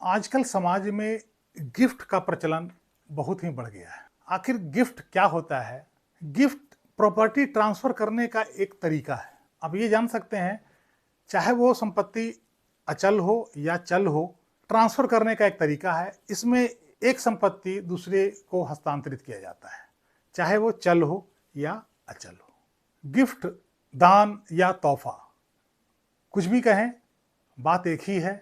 आजकल समाज में गिफ्ट का प्रचलन बहुत ही बढ़ गया है। आखिर गिफ्ट क्या होता है? गिफ्ट प्रॉपर्टी ट्रांसफर करने का एक तरीका है। अब ये जान सकते हैं, चाहे वो संपत्ति अचल हो या चल हो, ट्रांसफर करने का एक तरीका है। इसमें एक संपत्ति दूसरे को हस्तांतरित किया जाता है, चाहे वो चल हो या अचल हो। गिफ्ट, दान या तोहफा, कुछ भी कहें, बात एक ही है।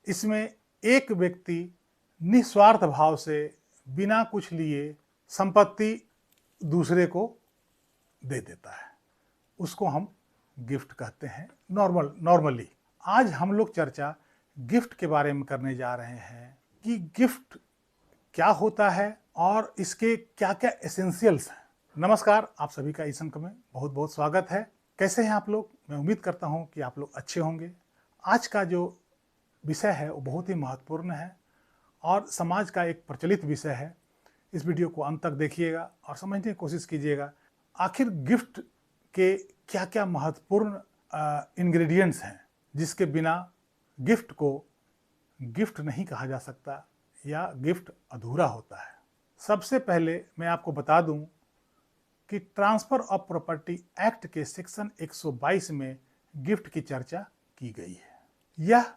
इसमें एक व्यक्ति निस्वार्थ भाव से बिना कुछ लिए संपत्ति दूसरे को दे देता है, उसको हम गिफ्ट कहते हैं नॉर्मली। आज हम लोग चर्चा गिफ्ट के बारे में करने जा रहे हैं कि गिफ्ट क्या होता है और इसके क्या क्या एसेंशियल्स हैं। नमस्कार, आप सभी का इस अंक में बहुत बहुत स्वागत है। कैसे हैं आप लोग? मैं उम्मीद करता हूं कि आप लोग अच्छे होंगे। आज का जो विषय है वो बहुत ही महत्वपूर्ण है और समाज का एक प्रचलित विषय है। इस वीडियो को अंत तक देखिएगा और समझने की कोशिश कीजिएगा आखिर गिफ्ट के क्या क्या महत्वपूर्ण इंग्रेडिएंट्स हैं जिसके बिना गिफ्ट को गिफ्ट नहीं कहा जा सकता या गिफ्ट अधूरा होता है। सबसे पहले मैं आपको बता दूं कि ट्रांसफर ऑफ प्रॉपर्टी एक्ट के सेक्शन 122 में गिफ्ट की चर्चा की गई है। यह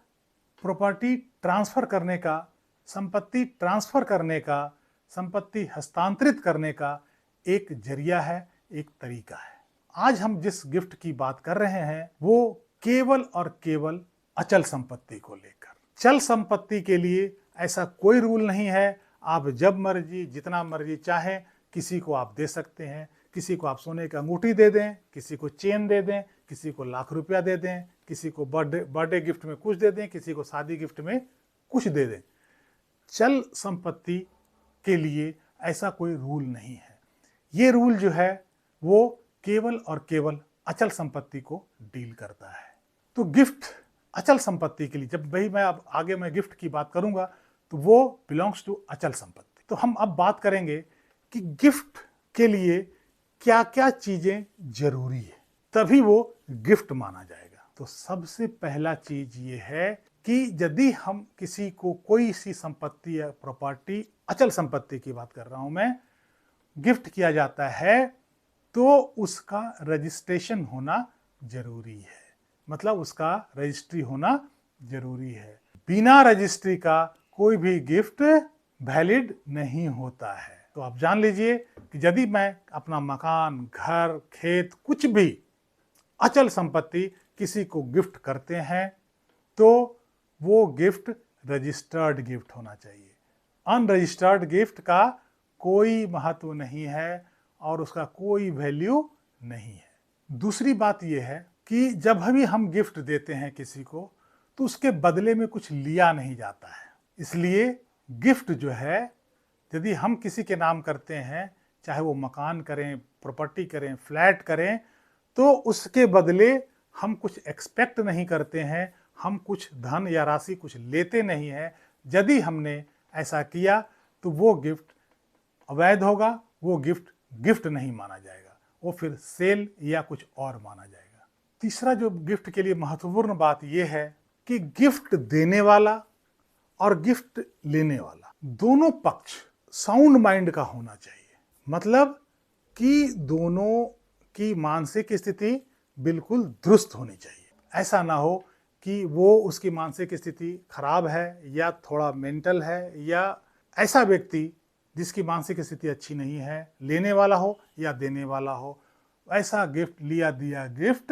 प्रॉपर्टी ट्रांसफर करने का, संपत्ति ट्रांसफर करने का, संपत्ति हस्तांतरित करने का एक जरिया है, एक तरीका है। आज हम जिस गिफ्ट की बात कर रहे हैं वो केवल और केवल अचल संपत्ति को लेकर। चल संपत्ति के लिए ऐसा कोई रूल नहीं है। आप जब मर्जी, जितना मर्जी चाहें किसी को आप दे सकते हैं। किसी को आप सोने की अंगूठी दे दें, किसी को चेन दे दें, किसी को लाख रुपया दे दें, किसी को बर्थडे गिफ्ट में कुछ दे दें, किसी को शादी गिफ्ट में कुछ दे दें। चल संपत्ति के लिए ऐसा कोई रूल नहीं है। ये रूल जो है वो केवल और केवल अचल संपत्ति को डील करता है। तो गिफ्ट अचल संपत्ति के लिए, जब भाई मैं अब आगे मैं गिफ्ट की बात करूंगा तो वो बिलोंग्स टू अचल संपत्ति। तो हम अब बात करेंगे कि गिफ्ट के लिए क्या क्या चीजें जरूरी है, तभी वो गिफ्ट माना जाएगा। तो सबसे पहला चीज ये है कि यदि हम किसी को कोई सी संपत्ति या प्रॉपर्टी, अचल संपत्ति की बात कर रहा हूं मैं, गिफ्ट किया जाता है तो उसका रजिस्ट्रेशन होना जरूरी है। मतलब उसका रजिस्ट्री होना जरूरी है। बिना रजिस्ट्री का कोई भी गिफ्ट वैलिड नहीं होता है। तो आप जान लीजिए कि यदि मैं अपना मकान, घर, खेत, कुछ भी अचल संपत्ति किसी को गिफ्ट करते हैं तो वो गिफ्ट रजिस्टर्ड गिफ्ट होना चाहिए। अनरजिस्टर्ड गिफ्ट का कोई महत्व नहीं है और उसका कोई वैल्यू नहीं है। दूसरी बात यह है कि जब भी हम गिफ्ट देते हैं किसी को तो उसके बदले में कुछ लिया नहीं जाता है। इसलिए गिफ्ट जो है, यदि हम किसी के नाम करते हैं, चाहे वो मकान करें, प्रॉपर्टी करें, फ्लैट करें, तो उसके बदले हम कुछ एक्सपेक्ट नहीं करते हैं, हम कुछ धन या राशि कुछ लेते नहीं हैं। यदि हमने ऐसा किया तो वो गिफ्ट अवैध होगा, वो गिफ्ट नहीं माना जाएगा, वो फिर सेल या कुछ और माना जाएगा। तीसरा जो गिफ्ट के लिए महत्वपूर्ण बात यह है कि गिफ्ट देने वाला और गिफ्ट लेने वाला दोनों पक्ष साउंड माइंड का होना चाहिए। मतलब कि दोनों की मानसिक स्थिति बिल्कुल दुरुस्त होनी चाहिए। ऐसा ना हो कि वो, उसकी मानसिक स्थिति खराब है या थोड़ा मेंटल है, या ऐसा व्यक्ति जिसकी मानसिक स्थिति अच्छी नहीं है, लेने वाला हो या देने वाला हो, ऐसा गिफ्ट, लिया दिया गिफ्ट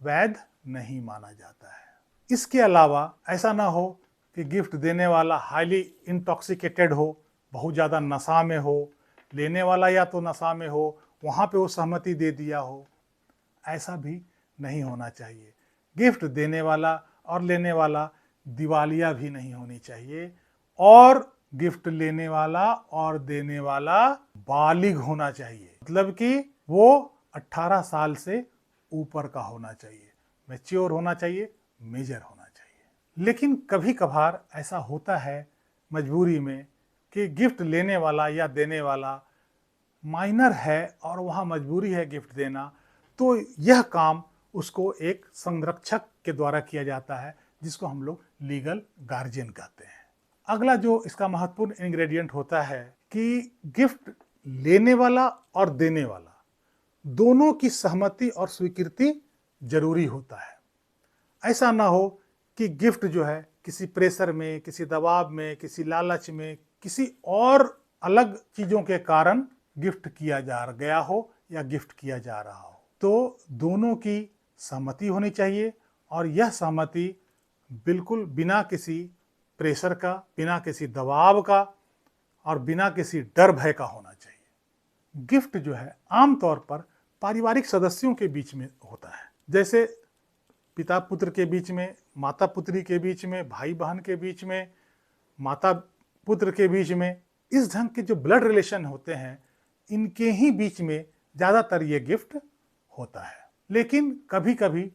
वैध नहीं माना जाता है। इसके अलावा ऐसा ना हो कि गिफ्ट देने वाला हाईली इंटॉक्सिकेटेड हो, बहुत ज़्यादा नशा में हो, लेने वाला या तो नशा में हो, वहाँ पे वो सहमति दे दिया हो। ऐसा भी नहीं होना चाहिए। गिफ्ट देने वाला और लेने वाला दिवालिया भी नहीं होनी चाहिए, और गिफ्ट लेने वाला और देने वाला बालिग होना चाहिए। मतलब कि वो 18 साल से ऊपर का होना चाहिए, मैच्योर होना चाहिए, मेजर होना चाहिए। लेकिन कभी कभार ऐसा होता है मजबूरी में कि गिफ्ट लेने वाला या देने वाला माइनर है और वहाँ मजबूरी है गिफ्ट देना, तो यह काम उसको एक संरक्षक के द्वारा किया जाता है, जिसको हम लोग लीगल गार्जियन कहते हैं। अगला जो इसका महत्वपूर्ण इंग्रेडिएंट होता है कि गिफ्ट लेने वाला और देने वाला दोनों की सहमति और स्वीकृति जरूरी होता है। ऐसा ना हो कि गिफ्ट जो है किसी प्रेशर में, किसी दबाव में, किसी लालच में, किसी और अलग चीजों के कारण गिफ्ट किया जा गया हो या गिफ्ट किया जा रहा हो। तो दोनों की सहमति होनी चाहिए और यह सहमति बिल्कुल बिना किसी प्रेशर का, बिना किसी दबाव का और बिना किसी डर भय का होना चाहिए। गिफ्ट जो है आमतौर पर पारिवारिक सदस्यों के बीच में होता है, जैसे पिता पुत्र के बीच में, माता पुत्री के बीच में, भाई बहन के बीच में, माता पुत्र के बीच में। इस ढंग के जो ब्लड रिलेशन होते हैं इनके ही बीच में ज़्यादातर ये गिफ्ट होता है। लेकिन कभी कभी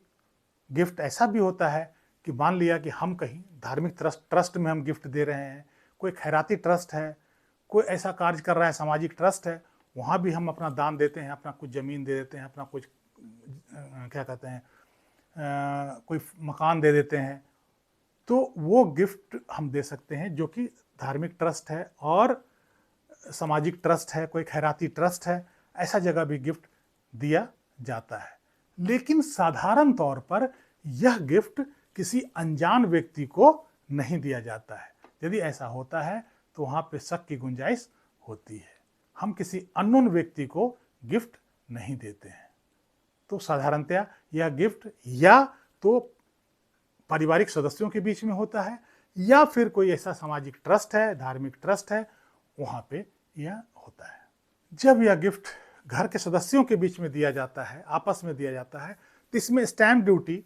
गिफ्ट ऐसा भी होता है कि मान लिया कि हम कहीं धार्मिक ट्रस्ट में हम गिफ्ट दे रहे हैं, कोई खैराती ट्रस्ट है, कोई ऐसा कार्य कर रहा है, सामाजिक ट्रस्ट है, वहाँ भी हम अपना दान देते हैं, अपना कुछ ज़मीन दे देते हैं, अपना कुछ क्या कहते हैं कोई मकान दे देते हैं। तो वो गिफ्ट हम दे सकते हैं जो कि धार्मिक ट्रस्ट है और सामाजिक ट्रस्ट है, कोई खैराती ट्रस्ट है, ऐसा जगह भी गिफ्ट दिया जाता है। लेकिन साधारण तौर पर यह गिफ्ट किसी अनजान व्यक्ति को नहीं दिया जाता है। यदि ऐसा होता है तो वहाँ पे शक की गुंजाइश होती है। हम किसी अननोन व्यक्ति को गिफ्ट नहीं देते हैं। तो साधारणतया यह गिफ्ट या तो पारिवारिक सदस्यों के बीच में होता है या फिर कोई ऐसा सामाजिक ट्रस्ट है, धार्मिक ट्रस्ट है, वहाँ पे यह होता है। जब यह गिफ्ट घर के सदस्यों के बीच में दिया जाता है, आपस में दिया जाता है, तो इसमें स्टैम्प ड्यूटी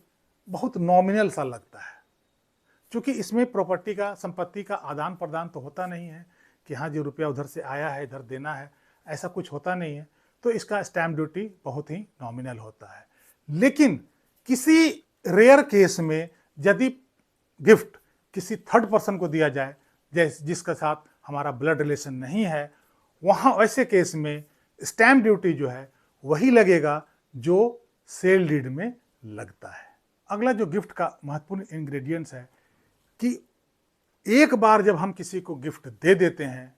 बहुत नॉमिनल सा लगता है, क्योंकि इसमें प्रॉपर्टी का, संपत्ति का आदान प्रदान तो होता नहीं है कि हाँ जी रुपया उधर से आया है इधर देना है, ऐसा कुछ होता नहीं है। तो इसका स्टैम्प ड्यूटी बहुत ही नॉमिनल होता है। लेकिन किसी रेयर केस में यदि गिफ्ट किसी थर्ड पर्सन को दिया जाए जिसके साथ हमारा ब्लड रिलेशन नहीं है, वहाँ ऐसे केस में स्टैम्प ड्यूटी जो है वही लगेगा जो सेल डीड में लगता है। अगला जो गिफ्ट का महत्वपूर्ण इंग्रेडिएंट्स है कि एक बार जब हम किसी को गिफ्ट दे देते हैं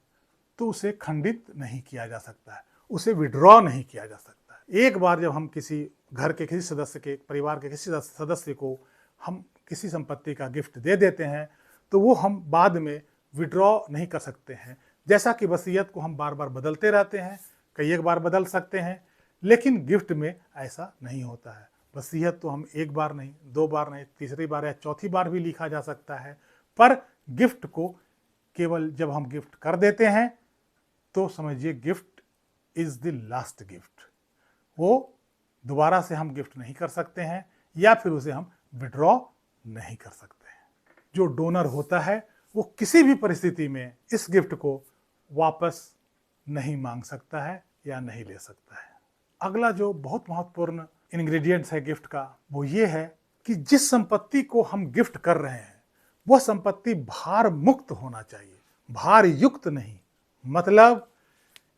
तो उसे खंडित नहीं किया जा सकता है, उसे विड्रॉ नहीं किया जा सकता है। एक बार जब हम किसी घर के किसी सदस्य के, परिवार के किसी सदस्य को हम किसी संपत्ति का गिफ्ट दे देते हैं तो वो हम बाद में विड्रॉ नहीं कर सकते हैं। जैसा कि वसीयत को हम बार बार बदलते रहते हैं, कई एक बार बदल सकते हैं, लेकिन गिफ्ट में ऐसा नहीं होता है। वसीयत तो हम एक बार नहीं, दो बार नहीं, तीसरी बार या चौथी बार भी लिखा जा सकता है, पर गिफ्ट को केवल जब हम गिफ्ट कर देते हैं तो समझिए gift is the last gift. वो दोबारा से हम गिफ्ट नहीं कर सकते हैं या फिर उसे हम विड्रॉ नहीं कर सकते हैं। जो डोनर होता है वो किसी भी परिस्थिति में इस गिफ्ट को वापस नहीं मांग सकता है या नहीं ले सकता है। अगला जो बहुत महत्वपूर्ण इंग्रेडिएंट्स है गिफ्ट का वो ये है कि जिस संपत्ति को हम गिफ्ट कर रहे हैं वह संपत्ति भार मुक्त होना चाहिए, भार युक्त नहीं। मतलब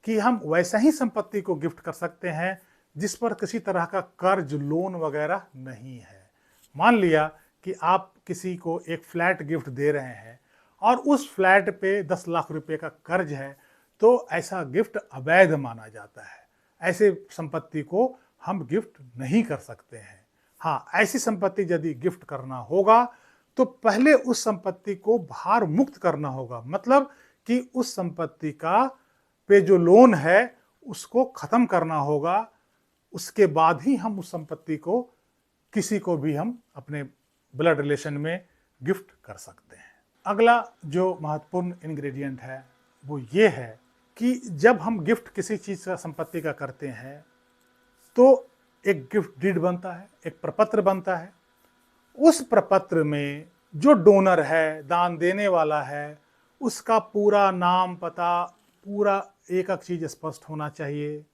कि हम वैसा ही संपत्ति को गिफ्ट कर सकते हैं जिस पर किसी तरह का कर्ज, लोन वगैरह नहीं है। मान लिया कि आप किसी को एक फ्लैट गिफ्ट दे रहे हैं और उस फ्लैट पे 10 लाख रुपए का कर्ज है, तो ऐसा गिफ्ट अवैध माना जाता है। ऐसे संपत्ति को हम गिफ्ट नहीं कर सकते हैं। हाँ, ऐसी संपत्ति यदि गिफ्ट करना होगा तो पहले उस संपत्ति को भार मुक्त करना होगा। मतलब कि उस संपत्ति का पे जो लोन है उसको खत्म करना होगा, उसके बाद ही हम उस संपत्ति को किसी को भी हम अपने ब्लड रिलेशन में गिफ्ट कर सकते हैं। अगला जो महत्वपूर्ण इंग्रेडिएंट है वो ये है कि जब हम गिफ्ट किसी चीज़ का, संपत्ति का करते हैं तो एक गिफ्ट डीड बनता है, एक प्रपत्र बनता है। उस प्रपत्र में जो डोनर है, दान देने वाला है, उसका पूरा नाम, पता, पूरा एक एक चीज़ स्पष्ट होना चाहिए।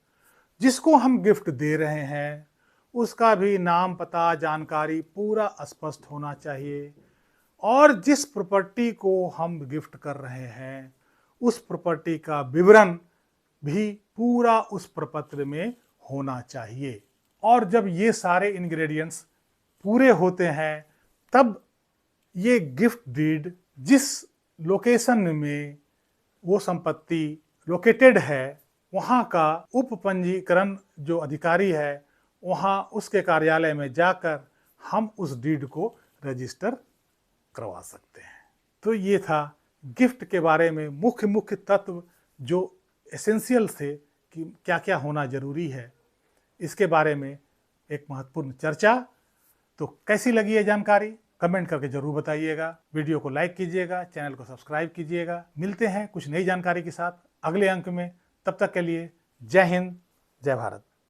जिसको हम गिफ्ट दे रहे हैं उसका भी नाम, पता, जानकारी पूरा स्पष्ट होना चाहिए। और जिस प्रॉपर्टी को हम गिफ्ट कर रहे हैं उस प्रॉपर्टी का विवरण भी पूरा उस प्रपत्र में होना चाहिए। और जब ये सारे इंग्रेडिएंट्स पूरे होते हैं तब ये गिफ्ट डीड जिस लोकेशन में वो संपत्ति लोकेटेड है, वहाँ का उप पंजीकरण जो अधिकारी है वहाँ उसके कार्यालय में जाकर हम उस डीड को रजिस्टर करवा सकते हैं। तो ये था गिफ्ट के बारे में मुख्य मुख्य तत्व जो एसेंशियल थे कि क्या क्या होना जरूरी है, इसके बारे में एक महत्वपूर्ण चर्चा। तो कैसी लगी ये जानकारी कमेंट करके जरूर बताइएगा, वीडियो को लाइक कीजिएगा, चैनल को सब्सक्राइब कीजिएगा। मिलते हैं कुछ नई जानकारी के साथ अगले अंक में, तब तक के लिए जय हिंद, जय भारत।